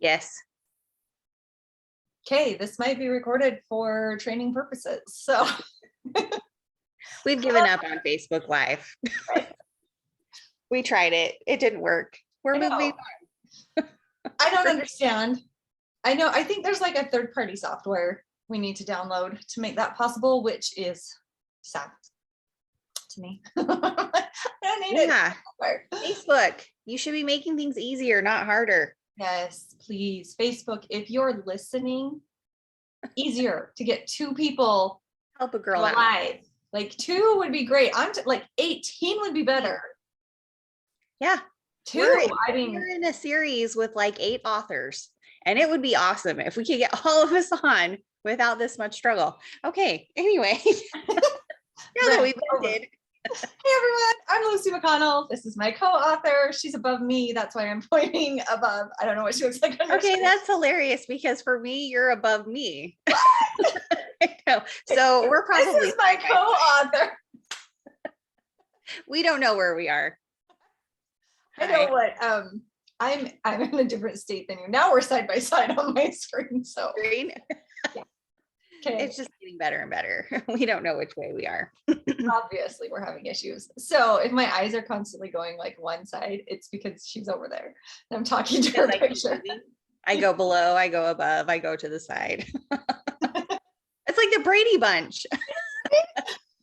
Yes. Okay, this might be recorded for training purposes. So We've given up on Facebook Live. We tried it. It didn't work. We're moving on. I don't understand. I think there's like a third-party software we need to download to make that possible, which is sad to me. I don't need it. Facebook, you should be making things easier, not harder. Yes, please. Facebook, if you're listening, easier to get 2 people help a girl alive. out. Like 2 would be great. Like 18 would be better. Yeah. 2. We're in a series with like 8 authors, and it would be awesome if we could get all of us on without this much struggle. Okay. Anyway, now that we've ended. Hey everyone, I'm Lucy McConnell. This is my co-author. She's above me. That's why I'm pointing above. I don't know what she looks like. Okay, that's hilarious because for me, you're above me. I know. So we're probably this is my co-author. We don't know where we are. I know what. I'm in a different state than you. Now we're side by side on my screen. So yeah. Okay. It's just getting better and better. We don't know which way we are. Obviously, we're having issues. So if my eyes are constantly going like one side, it's because she's over there. And I'm talking to her picture. I go below, I go above, I go to the side. It's like the Brady Bunch,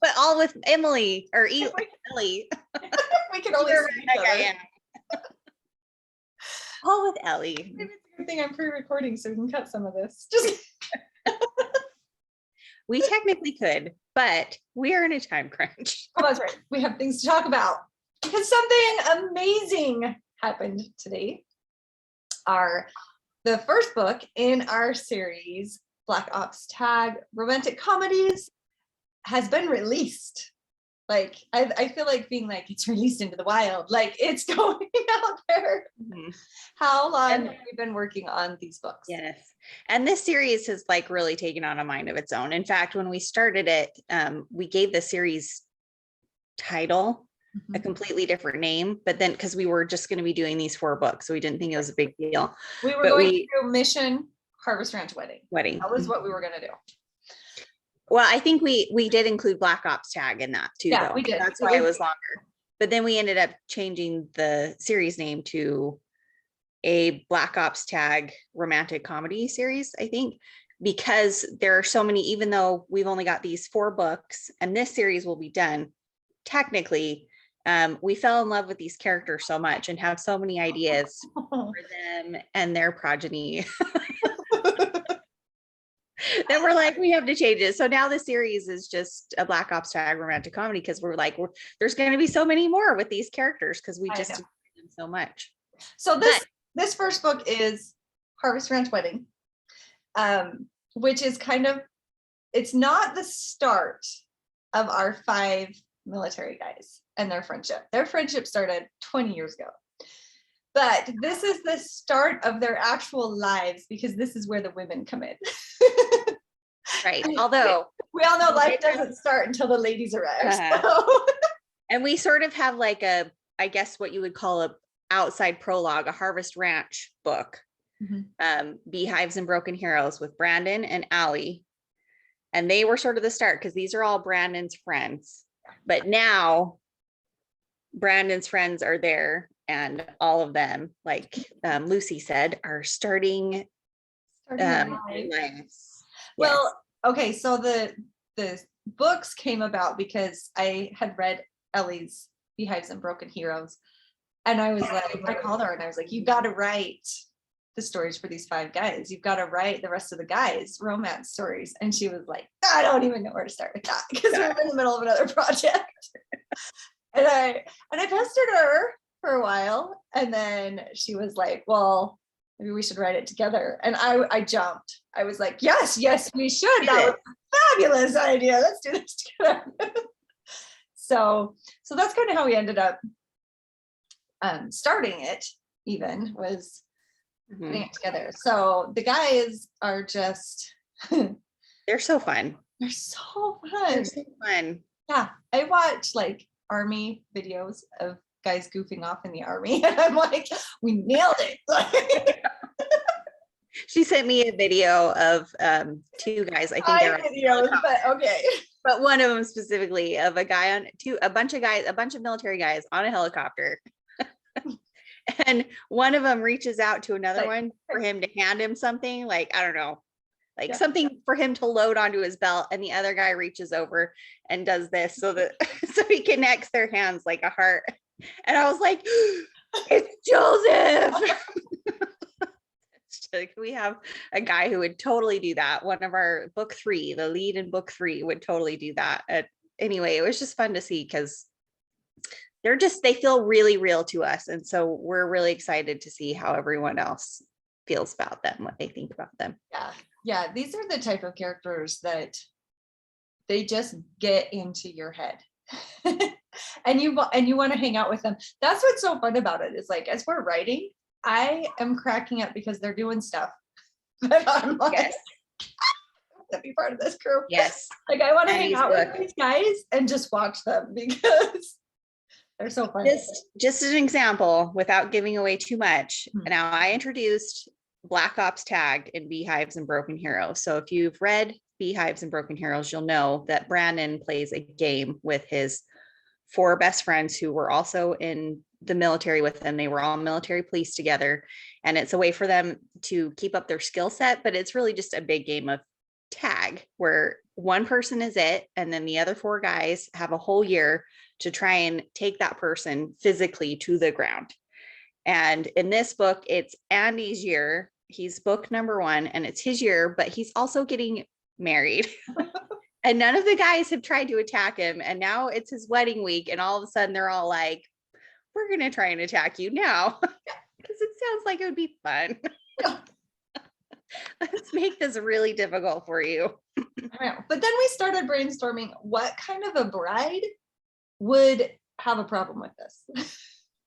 but all with Emily or Ellie. We can only see each other. All with Ellie. Maybe it's a good thing I'm pre-recording so we can cut some of this. Just we technically could, but we are in a time crunch. Oh, that's right. We have things to talk about because something amazing happened today. The first book in our series, Black Ops Tag Romantic Comedies, has been released. Like I feel like being like it's released into the wild, like it's going out there. Mm-hmm. How long have we been working on these books? Yes, and this series has like really taken on a mind of its own. In fact, when we started it, we gave the series title a completely different name, but then because we were just going to be doing these 4 books, so we didn't think it was a big deal. We were going to do Mission Harvest Ranch Wedding. That was what we were going to do. Well, I think we did include Black Ops Tag in that too. Yeah, though. we did. That's why it was longer. But then we ended up changing the series name to a Black Ops Tag romantic comedy series, I think, because there are so many, even though we've only got these 4 books and this series will be done, technically, we fell in love with these characters so much and have so many ideas for them and their progeny. Then we're like, we have to change it. So now the series is just a Black Ops Tag romantic comedy because we're like, there's going to be so many more with these characters because we just enjoy them so much. So this first book is Harvest Ranch Wedding, which is kind of, it's not the start of our 5 military guys and their friendship. Their friendship started 20 years ago. But this is the start of their actual lives because this is where the women come in. Right. Although we all know life doesn't start until the ladies arrive. So. And we sort of have like I guess what you would call a outside prologue, a Harvest Ranch book, Beehives and Broken Heroes with Brandon and Ellie. And they were sort of the start because these are all Brandon's friends. But now Brandon's friends are there. And all of them, like Lucy said, are starting lives. Well, okay, so the books came about because I had read Ellie's Beehives and Broken Heroes, and I was like, I called her and I was like, you got to write the stories for these 5 guys. You've got to write the rest of the guys' romance stories. And she was like, I don't even know where to start with that because we're in the middle of another project. and I pestered her for a while, and then she was like, well, maybe we should write it together. And I jumped. I was like, yes, we should. That was a fabulous idea. Let's do this together. So that's kind of how we ended up starting it, even was putting it together. So the guys are just they're so fun. They're so fun. They're so fun. Yeah. I watch like army videos of guys goofing off in the army, and I'm like, we nailed it. She sent me a video of two guys. I think they're videos, but okay. But one of them specifically of a guy on a bunch of military guys on a helicopter. And one of them reaches out to another one for him to hand him something, like, I don't know, like something for him to load onto his belt. And the other guy reaches over and does this so he connects their hands like a heart. And I was like, it's Joseph. We have a guy who would totally do that. One of our book 3, the lead in book 3 would totally do that. Anyway, it was just fun to see because they feel really real to us. And so we're really excited to see how everyone else feels about them, what they think about them. Yeah. These are the type of characters that they just get into your head. and you want to hang out with them. That's what's so fun about it. Is like, as we're writing, I am cracking up because they're doing stuff that I'm like, yes. To be part of this crew. Yes. Like, I want to hang out with these guys and just watch them because they're so fun. Just an example, without giving away too much. Now, I introduced Black Ops Tag in Beehives and Broken Heroes. So if you've read Beehives and Broken Heroes, you'll know that Brandon plays a game with his 4 best friends who were also in the military with him. They were all military police together. And it's a way for them to keep up their skill set, but it's really just a big game of tag where one person is it. And then the other 4 guys have a whole year to try and take that person physically to the ground. And in this book, it's Andy's year. He's book number 1 and it's his year, but he's also getting married. And none of the guys have tried to attack him. And now it's his wedding week. And all of a sudden they're all like, we're going to try and attack you now. Because it sounds like it would be fun. Let's make this really difficult for you. But then we started brainstorming what kind of a bride would have a problem with this.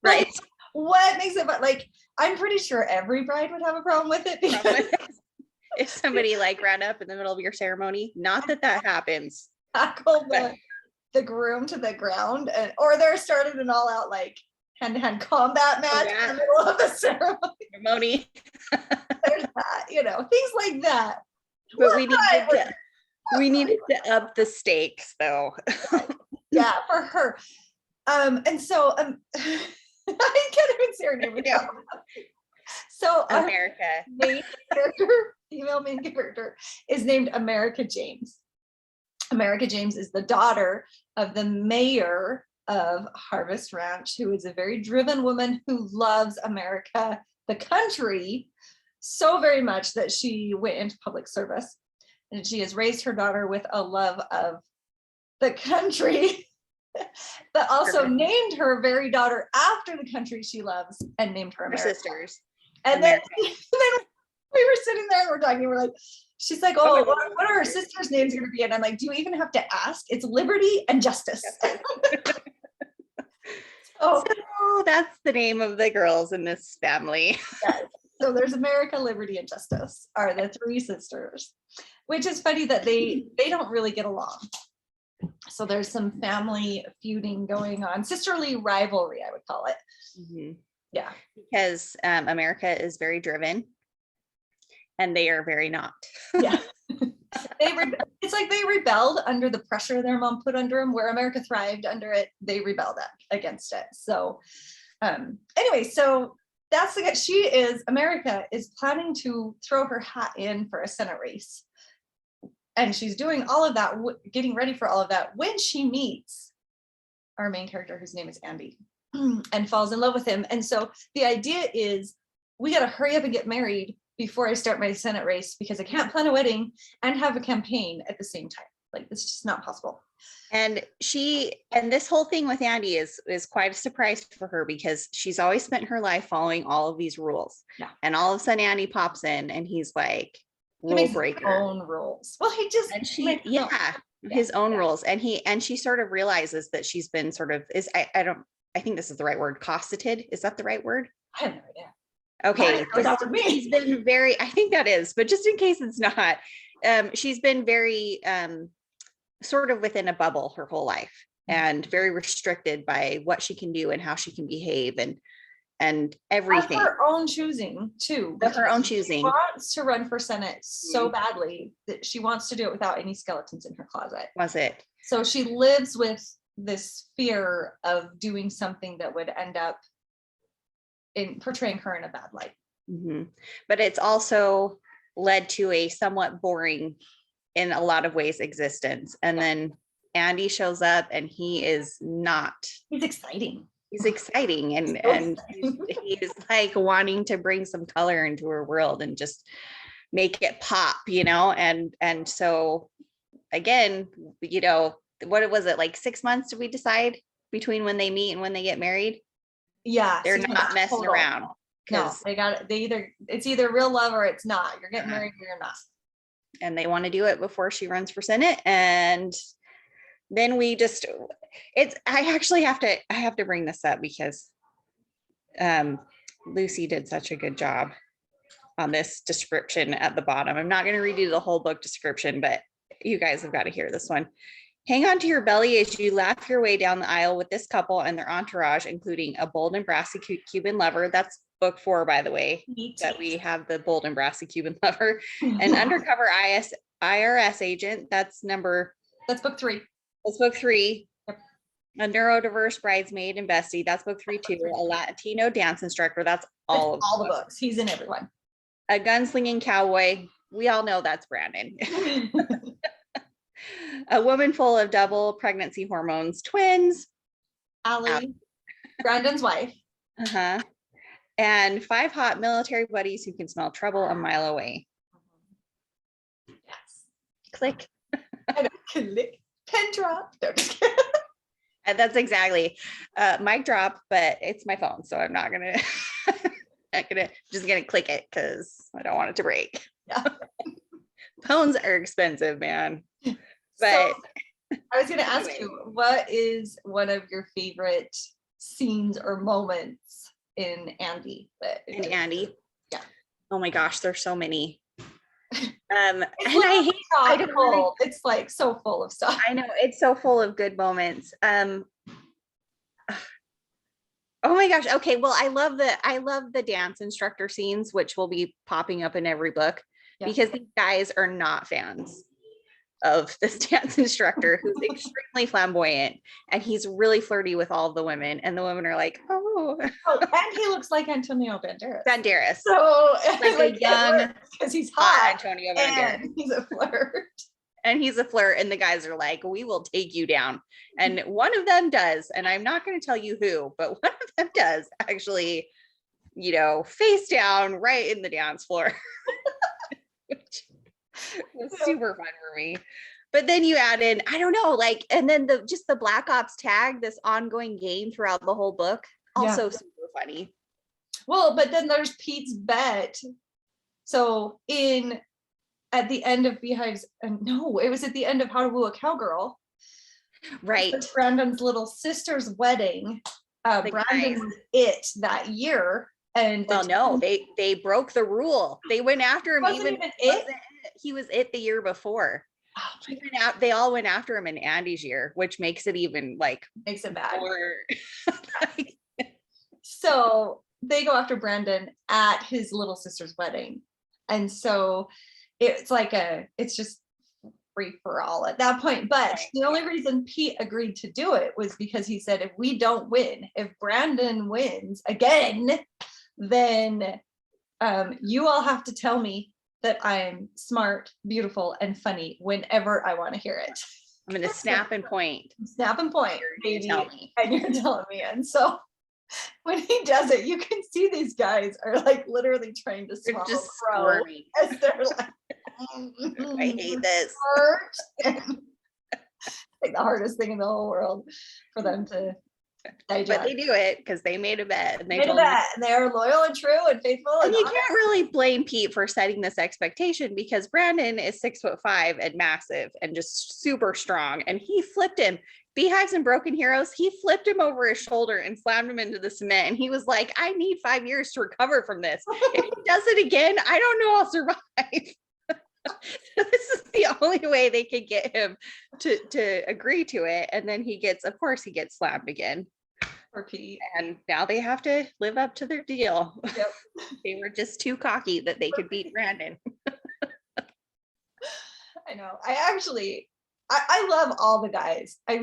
Right. What makes it, like, I'm pretty sure every bride would have a problem with it because if somebody like ran up in the middle of your ceremony, not that happens. Tackle the groom to the ground, or they're started an all out like hand-to-hand combat match in the middle of the ceremony. There's that, things like that. But we needed to up the stakes though. Yeah, for her. And so I can't even say her name. Yeah. So America. Female main character is named America James. America James is the daughter of the mayor of Harvest Ranch, who is a very driven woman who loves America, the country, so very much that she went into public service. And she has raised her daughter with a love of the country, but also named her very daughter after the country she loves and named her America. Her sisters. And then we were sitting there and we're talking, we're like, she's like, oh, what are her sisters' names going to be? And I'm like, do you even have to ask? It's Liberty and Justice. So that's the name of the girls in this family. Yes. So there's America, Liberty, and Justice are the 3 sisters, which is funny that they don't really get along. So there's some family feuding going on, sisterly rivalry, I would call it. Mm-hmm. Yeah. Because America is very driven and they are very not. Yeah. It's like they rebelled under the pressure their mom put under them, where America thrived under it. They rebelled against it. So anyway, so that's America is planning to throw her hat in for a Senate race. And she's doing all of that, getting ready for all of that, when she meets our main character, whose name is Andy, and falls in love with him. And so the idea is, we got to hurry up and get married before I start my Senate race, because I can't plan a wedding and have a campaign at the same time. Like, it's just not possible. And this whole thing with Andy is quite a surprise for her, because she's always spent her life following all of these rules. Yeah. And all of a sudden Andy pops in and he's like, rule breaker. His own rules. Well, his own rules. And she sort of realizes that she's been sort of I think this is the right word, cosseted. Is that the right word? I have no idea. Okay. She's been very, I think that is, but just in case it's not, she's been very sort of within a bubble her whole life, and very restricted by what she can do and how she can behave. and Of everything. her own choosing too. Of her own She choosing. wants to run for Senate so badly that she wants to do it without any skeletons in her closet. Was it? So she lives with this fear of doing something that would end up in portraying her in a bad light. Mm-hmm. But it's also led to a somewhat boring, in a lot of ways, existence. And then Andy shows up and he is not. He's exciting. He's exciting and he's like wanting to bring some color into her world and just make it pop, and so again, what was it, like 6 months did we decide between when they meet and when they get married? Yeah, They're not messing total. around. No, it's either real love or it's not. You're getting married or you're not. And they want to do it before she runs for Senate. And then I have to bring this up because Lucy did such a good job on this description at the bottom. I'm not going to redo the whole book description, but you guys have got to hear this one. Hang on to your belly as you laugh your way down the aisle with this couple and their entourage, including a bold and brassy Cuban lover. That's book 4, by the way, that we have the bold and brassy Cuban lover. An undercover IRS agent. That's book 3. That's book 3. Yep. A neurodiverse bridesmaid and bestie. That's book 3 too. A Latino dance instructor. That's all the books. He's in everyone. A gunslinging cowboy. We all know that's Brandon. A woman full of double pregnancy hormones, twins. Ellie, Brandon's wife. Uh-huh. And 5 hot military buddies who can smell trouble a mile away. Yes. Click. Click. Pen drop. And that's exactly mic drop, but it's my phone, so I'm not gonna just gonna click it because I don't want it to break. Yeah. Phones are expensive, man. But so, I was gonna ask you, what is one of your favorite scenes or moments in Andy? Andy? Yeah. Oh my gosh, there's so many. It's like so full of stuff. I know, it's so full of good moments. Oh my gosh. Okay, well, I love the dance instructor scenes, which will be popping up in every book, because these guys are not fans of this dance instructor who's extremely flamboyant, and he's really flirty with all of the women, and the women are like, oh, and he looks like Antonio Banderas. So like a young, because he's hot Antonio Banderas. And he's a flirt, and the guys are like, we will take you down. And one of them does, and I'm not going to tell you who, but one of them does actually, face down right in the dance floor. Which was super fun for me. But then you add in, I don't know, and then the Black Ops tag, this ongoing game throughout the whole book, also super funny. Well, but then there's Pete's bet. So at the end of Beehive's, no, it was at the end of How to Woo a Cowgirl. Right. Brandon's little sister's wedding. Brandon was it that year. And no, they broke the rule. They went after him. He was it the year before. Oh, they all went after him in Andy's year, which makes it even makes it bad. So they go after Brandon at his little sister's wedding. And so it's just free for all at that point. But the only reason Pete agreed to do it was because he said, if we don't win, if Brandon wins again, then you all have to tell me that I'm smart, beautiful, and funny whenever I want to hear it. I'm going to snap and point. Snap and point, baby. And you're telling me. And so when he does it, you can see these guys are literally trying to swallow crow as they're like, I hate this. The hardest thing in the whole world for them to digest. But they do it because they made a bet. And they are loyal and true and faithful. And you can't really blame Pete for setting this expectation, because Brandon is 6'5" and massive and just super strong. And he flipped him. Beehives and Broken Heroes, he flipped him over his shoulder and slammed him into the cement. And he was like, I need 5 years to recover from this. If he does it again, I don't know I'll survive. So this is the only way they could get him to agree to it. And then he gets slammed again. For Pete. And now they have to live up to their deal. Yep. They were just too cocky that they could beat Brandon. I know. I love all the guys. I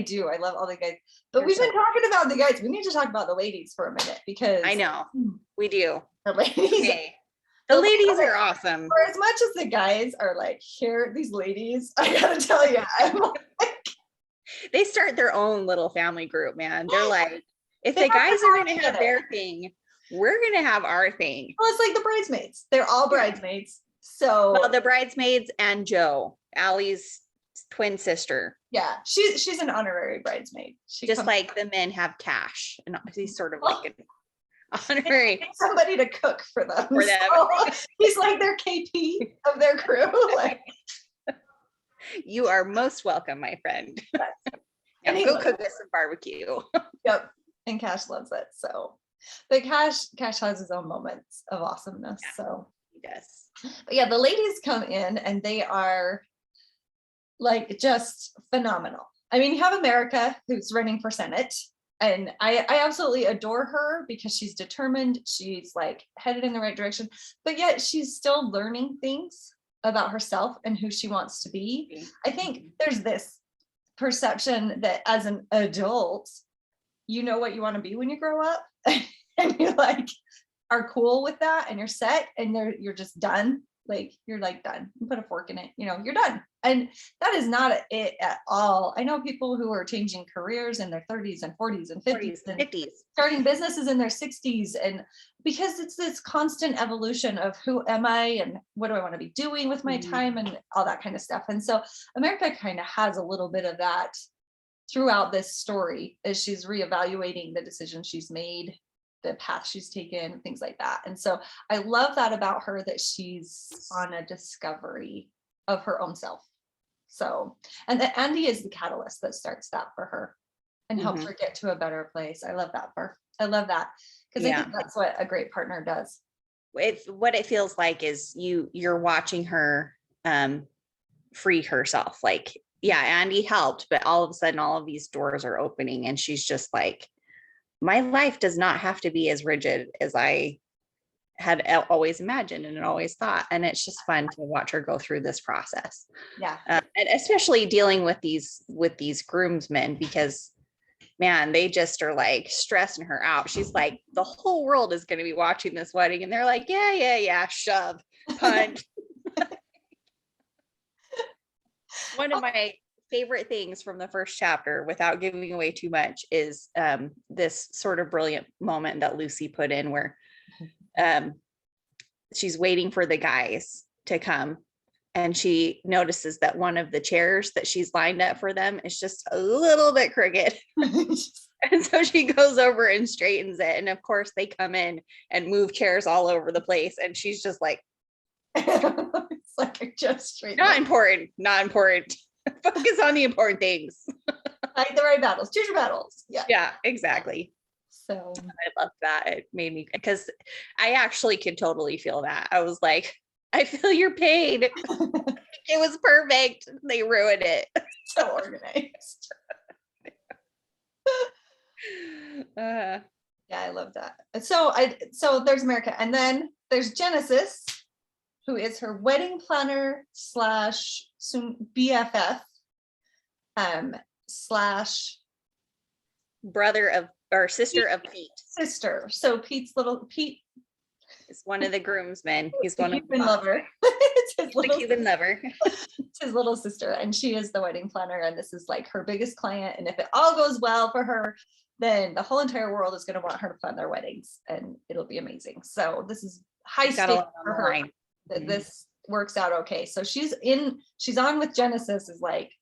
do. I love all the guys. But we've been talking about the guys. We need to talk about the ladies for a minute because I know we do. The ladies. Okay. The ladies are awesome. For as much as the guys are like, here, these ladies, I gotta tell you, I'm like, they start their own little family group, man. They're like, if the guys are gonna have their thing, we're gonna have our thing. Well, it's like the bridesmaids. They're all bridesmaids. So well, the bridesmaids and Joe, Allie's twin sister. Yeah, she's an honorary bridesmaid. Just like the men have Cash, and he's sort of like an honorary somebody to cook for them. So he's like their KP of their crew. Like, you are most welcome, my friend. Now go cook us some barbecue. Yep, and Cash loves it. So, but Cash has his own moments of awesomeness. Yeah, so he does. But yeah, the ladies come in and they are like just phenomenal. I mean, you have America who's running for Senate, and I absolutely adore her because she's determined. She's like headed in the right direction, but yet she's still learning things about herself and who she wants to be. I think there's this perception that as an adult, you know what you want to be when you grow up, and you like are cool with that, and you're set, and you're just done. Like you're like done. You put a fork in it, you know, you're done. And that is not it at all. I know people who are changing careers in their 30s and 40s and 50s and 50s, starting businesses in their 60s. And because it's this constant evolution of who am I and what do I want to be doing with my time and all that kind of stuff. And so America kind of has a little bit of that throughout this story as she's reevaluating the decisions she's made, the path she's taken, things like that. And so I love that about her, that she's on a discovery of her own self. So, and that Andy is the catalyst that starts that for her and helps her get to a better place. I love that I love that because I think that's what a great partner does. What it feels like is you're watching her free herself. Like, yeah, Andy helped, but all of a sudden all of these doors are opening and she's just like, my life does not have to be as rigid as I had always imagined and always thought. And it's just fun to watch her go through this process. Yeah. And especially dealing with these groomsmen, because man, they just are like stressing her out. She's like, the whole world is going to be watching this wedding. And they're like, yeah, shove, punch. One of my favorite things from the first chapter, without giving away too much, is this sort of brilliant moment that Lucy put in where she's waiting for the guys to come, and she notices that one of the chairs that she's lined up for them is just a little bit crooked. And so she goes over and straightens it, and of course they come in and move chairs all over the place, and she's just like, it's like I just straightened not important. Focus on the important things. Fight the right battles. Choose your battles. Yeah, exactly. So I love that. It made me, because I actually could totally feel that. I was like, I feel your pain. It was perfect. They ruined it. So organized. Yeah, I love that. So there's America, and then there's Genesis, who is her wedding planner / soon BFF / brother of or sister of Pete. Sister. So Pete is one of the groomsmen. He's one of the lover. It's his little Cuban lover. It's his little sister, and she is the wedding planner, and this is like her biggest client. And if it all goes well for her, then the whole entire world is going to want her to plan their weddings, and it'll be amazing. So this is high stakes for her. That this works out okay. So she's on with Genesis, is like,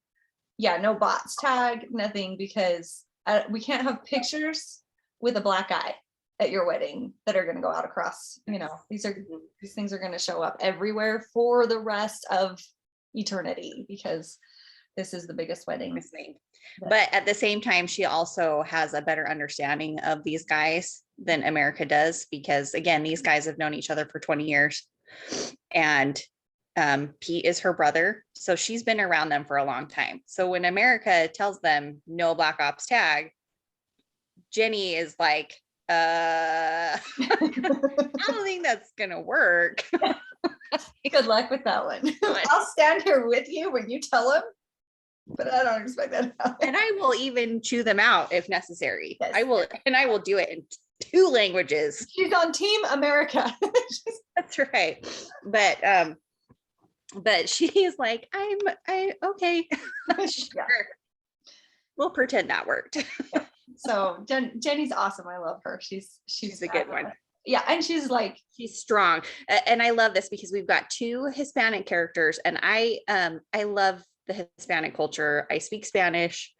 yeah, no bots tag, nothing, because we can't have pictures with a black eye at your wedding that are going to go out across, these things are going to show up everywhere for the rest of eternity, because this is the biggest wedding. But at the same time, she also has a better understanding of these guys than America does, because again, these guys have known each other for 20 years. And Pete is her brother, so she's been around them for a long time. So when America tells them no black ops tag, Jenny is like, I don't think that's gonna work. Good luck with that one. I'll stand here with you when you tell him, but I don't expect that to happen. And I will even chew them out if necessary. Yes. I will do it in 2 languages. She's on Team America. That's right. But she's like, okay. Sure. Yeah. We'll pretend that worked. So Jenny's awesome. I love her. She's a good one. Yeah, and she's strong. And I love this because we've got 2 Hispanic characters, and I love the Hispanic culture. I speak Spanish.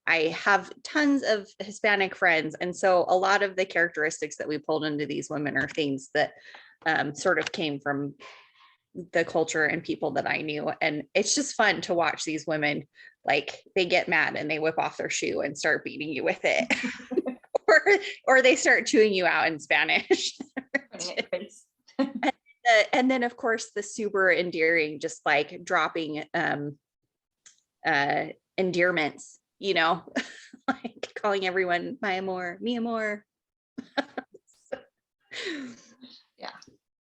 I have tons of Hispanic friends, and so a lot of the characteristics that we pulled into these women are things that sort of came from the culture and people that I knew. And it's just fun to watch these women, like they get mad and they whip off their shoe and start beating you with it. or they start chewing you out in Spanish. And then of course the super endearing, just like dropping endearments, you know, like calling everyone my amor, mi amor. Yeah.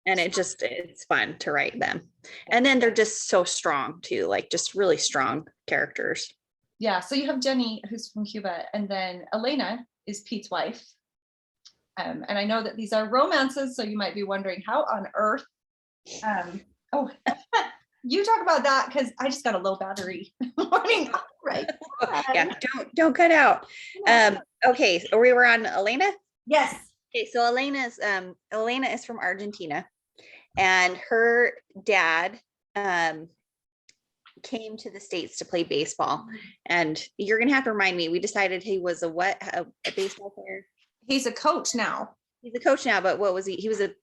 And it's fun to write them. And then they're just so strong too, like just really strong characters. Yeah. So you have Jenny, who's from Cuba, and then Elena is Pete's wife. And I know that these are romances, so you might be wondering how on earth. You talk about that because I just got a low battery warning. Right. Yeah, don't cut out. Okay, so we were on Elena. Yes. Okay, so Elena is from Argentina, and her dad came to the States to play baseball. And you're gonna have to remind me. We decided he was a baseball player. He's a coach now. He's a coach now, but what was he? He was a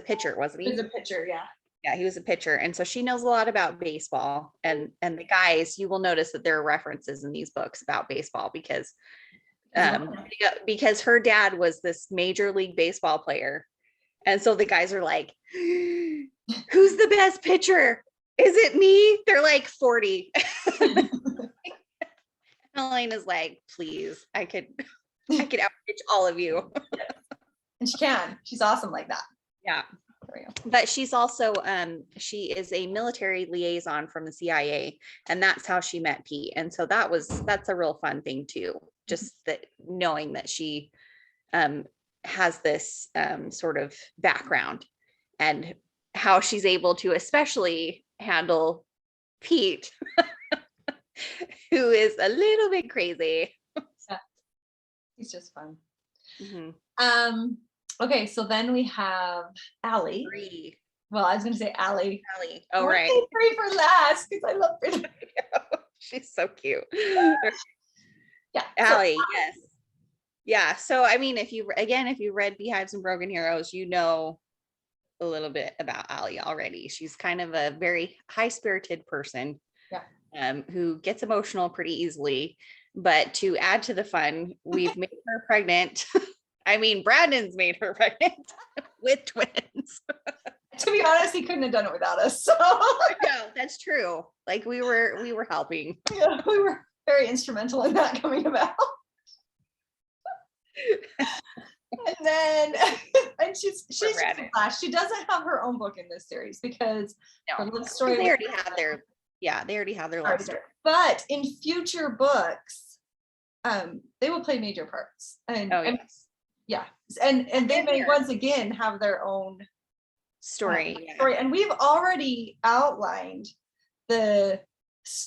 pitcher, wasn't he? He was a pitcher, yeah. Yeah, he was a pitcher. And so she knows a lot about baseball. And the guys, you will notice that there are references in these books about baseball because her dad was this major league baseball player. And so the guys are like, who's the best pitcher? Is it me? They're like 40. Elena's like, please, I could outpitch all of you. And she can. She's awesome like that. Yeah. But she's also she is a military liaison from the CIA, and that's how she met Pete. And so that's a real fun thing too, just that knowing that she has this sort of background and how she's able to especially handle Pete, who is a little bit crazy. Yeah. He's just fun. Mm-hmm. Okay, so then we have Ellie. Free. Well, I was going to say Ellie. Ellie. Oh, right. Free for last because I love her. She's so cute. Yeah. Ellie, yes. Yeah. So, I mean, if you read Beehives and Broken Heroes, you know a little bit about Ellie already. She's kind of a very high-spirited person. Yeah. Who gets emotional pretty easily. But to add to the fun, we've made her pregnant. I mean, Brandon's made her pregnant with twins. To be honest, he couldn't have done it without us. So no, that's true. Like we were helping. Yeah, we were very instrumental in that coming about. And then, and she's just a flash. She doesn't have her own book in this series because her love story. They already have their love story. But in future books, they will play major parts. And yeah, and they may once again have their own story. And we've already outlined the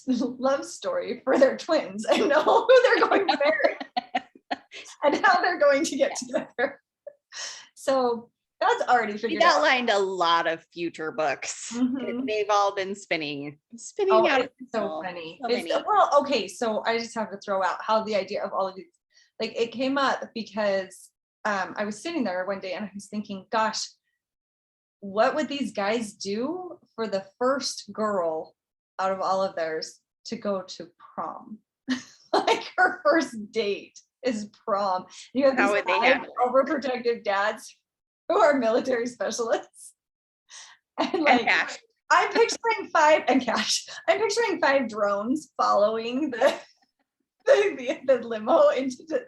love story for their twins and know who they're going to marry and how they're going to get together. So that's already figured out. We outlined a lot of future books. Mm-hmm. They've all been spinning out. It's so funny. Well, okay, so I just have to throw out how the idea of all of these, like it came up because I was sitting there one day and I was thinking, gosh, what would these guys do for the first girl out of all of theirs to go to prom? Like her first date is prom. You have these overprotective dads who are military specialists. And like cash. I'm picturing 5 drones following the limo into the,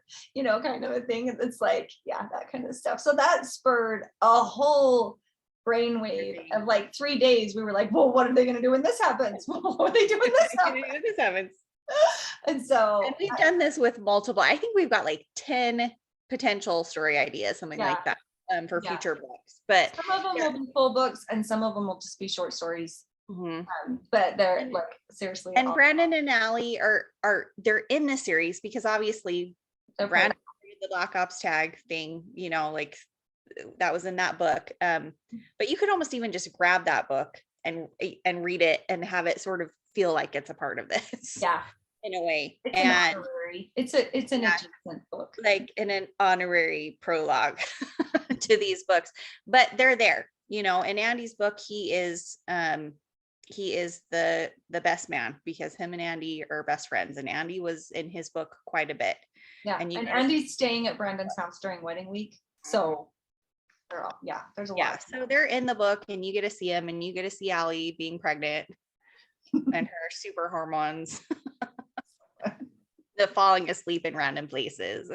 kind of a thing. It's like, yeah, that kind of stuff. So that spurred a whole brainwave of like 3 days. We were like, well, what are they going to do when this happens? What are they doing when this happens? And we've done this with multiple, I think we've got like 10 potential story ideas, something like that, for future books. But some of them will be full books and some of them will just be short stories. But they're like seriously. And Brandon and Ellie are they're in the series because obviously Brandon the Black Ops tag thing, like that was in that book. But you could almost even just grab that book and read it and have it sort of feel like it's a part of this. Yeah. In a way. It's an honorary. It's an adjacent book. Like in an honorary prologue to these books. But they're there, in Andy's book, he is the best man because him and Andy are best friends, and Andy was in his book quite a bit. Yeah, and Andy's staying at Brandon's house during wedding week, so there's a lot. So they're in the book, and you get to see him, and you get to see Ellie being pregnant, and her super hormones, the falling asleep in random places,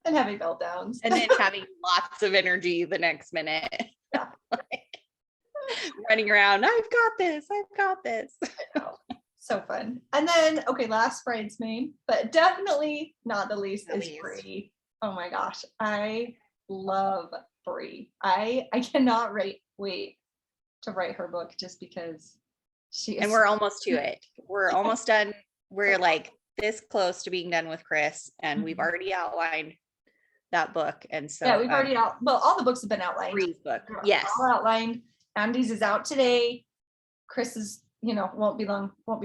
and having meltdowns, and then having lots of energy the next minute. Yeah. Running around, I've got this. I know. So fun. And then, okay, last bridesmaid, but definitely not the least is Bree. Oh my gosh, I love Bree. I cannot wait to write her book just because she is. And we're almost to it. We're almost done. We're like this close to being done with Chris, and we've already outlined that book. And so we've already all the books have been outlined. Bree's book, yes, all outlined. Andy's is out today. Chris is, won't be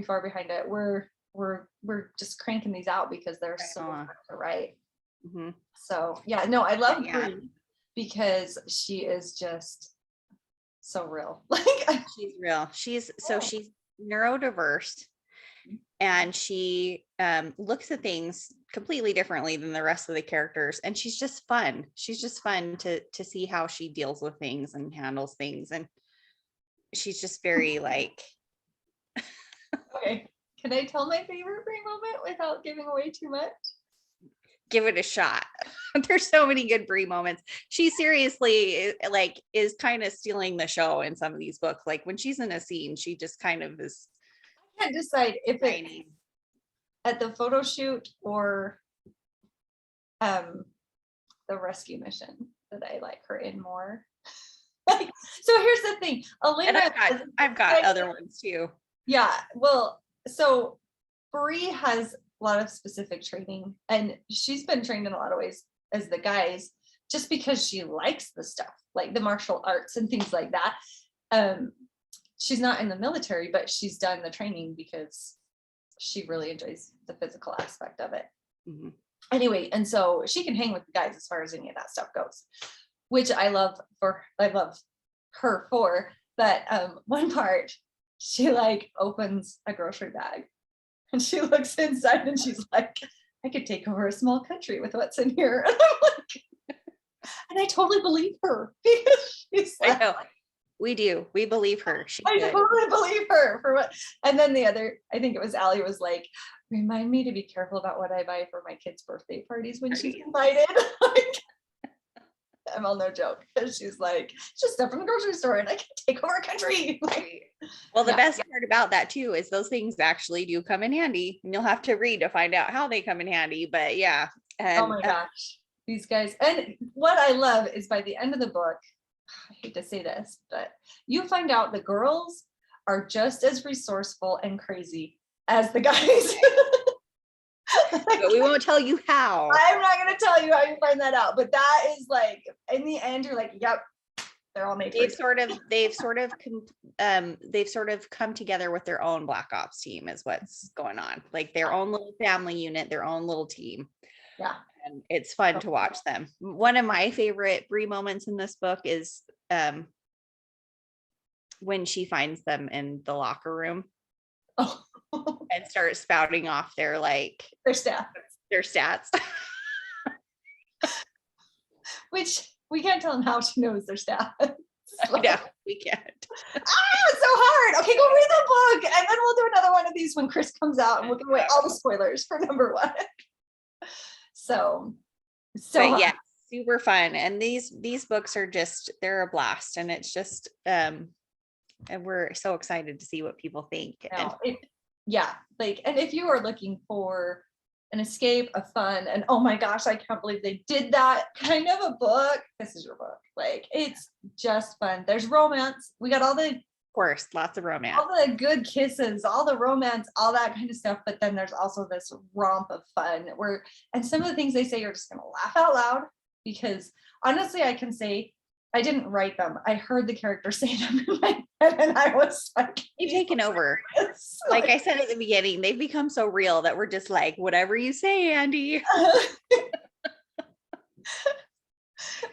far behind it. We're just cranking these out because they're so hard to write. So I love Bree because she is just so real. Like she's real. She's neurodiverse, and she looks at things completely differently than the rest of the characters, and she's just fun to see how she deals with things and handles things, and she's just very like okay, can I tell my favorite Bree moment without giving away too much? Give it a shot. There's so many good Bree moments. She seriously is kind of stealing the show in some of these books. Like when she's in a scene, she just kind of is. I can't decide if it's at the photo shoot or the rescue mission that I like her in more. So here's the thing, Elena. I've got other ones too. Yeah, well, so Bree has a lot of specific training, and she's been trained in a lot of ways as the guys, just because she likes the stuff, like the martial arts and things like that. She's not in the military, but she's done the training because she really enjoys the physical aspect of it. Anyway, and so she can hang with the guys as far as any of that stuff goes, which I love her for. But one part, she like opens a grocery bag and she looks inside and she's like, I could take over a small country with what's in here. And I'm like, and I totally believe her because she's like, I know. We do. We believe her. I totally believe her for what. And then the other, I think it was Ellie, was like, remind me to be careful about what I buy for my kids' birthday parties when she's invited. I'm all no joke, because she's like, just stuff from the grocery store and I can take over a country. Well, the best part about that too is those things actually do come in handy, and you'll have to read to find out how they come in handy. But yeah. Oh my gosh, these guys. And what I love is by the end of the book, I hate to say this, but you find out the girls are just as resourceful and crazy as the guys. But we won't tell you how. I'm not going to tell you how you find that out, but that is like, in the end, you're like, yep, they're all made. They've sort of come together with their own Black Ops team is what's going on. Like their own little family unit, their own little team. Yeah. And it's fun to watch them. One of my favorite Bree moments in this book is when she finds them in the locker room. Oh. And start spouting off their stats. Which we can't tell them how she knows their stats. No, we can't. It's so hard. Okay, go read the book and then we'll do another one of these when Chris comes out, and we'll give away all the spoilers for number 1. So but yeah, super fun. And these books are just, they're a blast, and it's just and we're so excited to see what people think. Yeah, like, and if you are looking for an escape, a fun, and oh my gosh, I can't believe they did that kind of a book, this is your book. Like, it's just fun. There's romance. We got all the, of course, lots of romance, all the good kisses, all the romance, all that kind of stuff. But then there's also this romp of fun and some of the things they say, you're just gonna laugh out loud, because honestly, I can say I didn't write them. I heard the character say them in my head, and I was like, they've taken over. Like I said at the beginning, they've become so real that we're just like, whatever you say, Andy.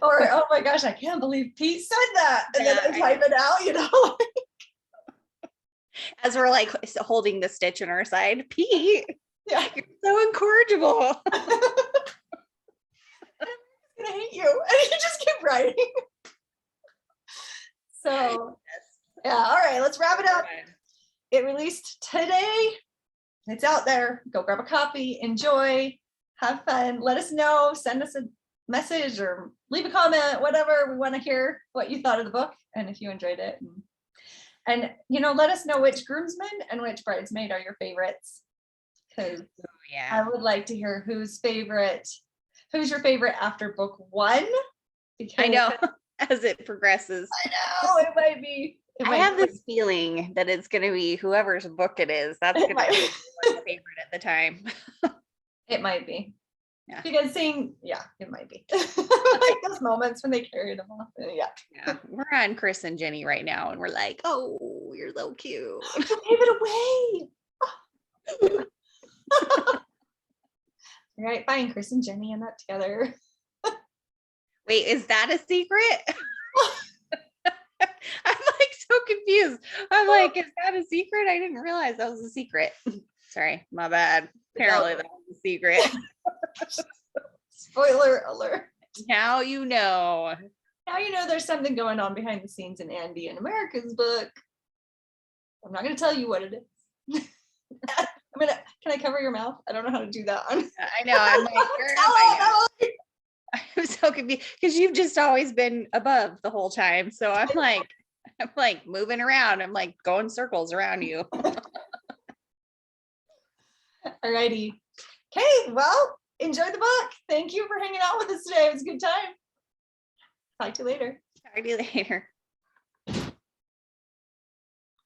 Or, oh my gosh, I can't believe Pete said that. And then I type it out, As we're like holding the stitch in our side. Pete, yeah, you're so incorrigible. I'm gonna hate you. And you just keep writing. So yeah, all right, let's wrap it up. It released today. It's out there. Go grab a copy, enjoy, have fun. Let us know, send us a message or leave a comment, whatever. We want to hear what you thought of the book and if you enjoyed it. And let us know which groomsmen and which bridesmaid are your favorites, because I would like to hear who's your favorite after book 1. Because I know, as it progresses. I know it might be. I have this feeling that it's going to be whoever's book it is. That's going to be my favorite at the time. It might be. Yeah. Because it might be. Like those moments when they carry them off. Yeah. We're on Chris and Jenny right now, and we're like, oh, you're so cute. You gave it away. All right, fine. Chris and Jenny and that together. Wait, is that a secret? I'm like so confused. I'm like, is that a secret? I didn't realize that was a secret. Sorry, my bad. Apparently that was a secret. Spoiler alert. Now you know. Now you know there's something going on behind the scenes in Andy and America's book. I'm not going to tell you what it is. Can I cover your mouth? I don't know how to do that. I know. I'm like, where am I? I'm so confused because you've just always been above the whole time. So I'm like moving around. I'm like going circles around you. Alrighty. Okay, well, enjoy the book. Thank you for hanging out with us today. It was a good time. Talk to you later. Talk to you later.